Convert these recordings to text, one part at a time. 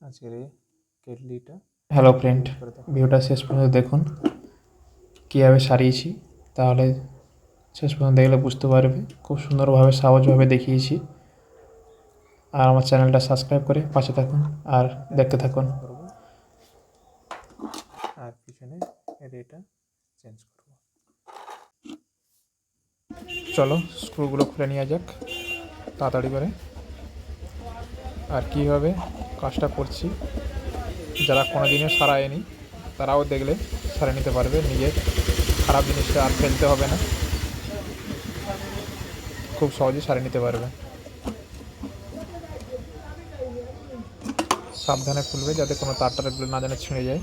আজকের এই কেটলিটা। Hello friend, ভিডিওটা শেষ পর্যন্ত দেখুন কীভাবে সারিয়েছি, তাহলে শেষ পর্যন্ত দেখলে বুঝতে পারবে। খুব সুন্দরভাবে সহজভাবে দেখিয়েছি। আর আমার চ্যানেলটা সাবস্ক্রাইব করে পাশে থাকুন আর দেখতে থাকুন। আর পিছনে এটা চেঞ্জ করব। চলো স্ক্রুগুলো খুলে নেওয়া যাক তাড়াতাড়ি করে। আর কীভাবে কাজটা করছি, যারা কোনো দিনও সারায়নি তারাও দেখলে সারে নিতে পারবে। নিজের খারাপ জিনিসটা আর ফেলতে হবে না, খুব সহজে সারে নিতে পারবে। সাবধানে খুলবে যাতে কোনো তারটারগুলো না জানে ছিঁড়ে যায়।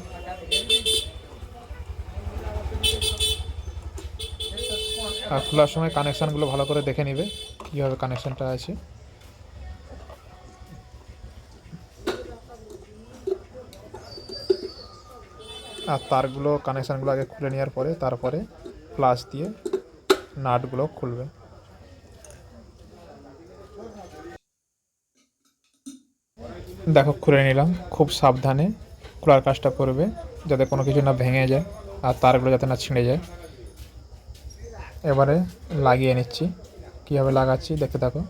আর খোলার সময় কানেকশানগুলো ভালো করে দেখে নেবে কীভাবে কানেকশানটা আছে। আর তারগুলো কানেকশানগুলো আগে খুলে নেওয়ার পরে তারপরে প্লাস দিয়ে নাটগুলো খুলবে। দেখো খুলে নিলাম। খুব সাবধানে খোলার কাজটা করবে যাতে কোনো কিছু না ভেঙে যায় আর তারগুলো যাতে না ছিঁড়ে যায়। এবারে লাগিয়ে নিচ্ছি, কীভাবে লাগাচ্ছি দেখতে থাকো।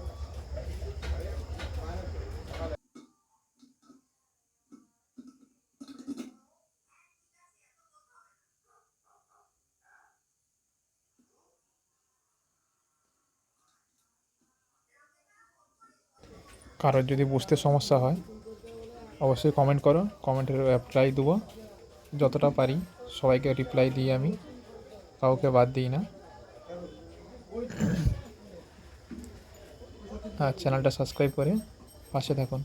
কারোর যদি বুঝতে সমস্যা হয় অবশ্যই কমেন্ট করো, কমেন্টের রিপ্লাই দেবো যতটা পারি। সবাইকে রিপ্লাই দিই আমি, কাউকে বাদ দিই না। আর চ্যানেলটা সাবস্ক্রাইব করে পাশে থাকুন।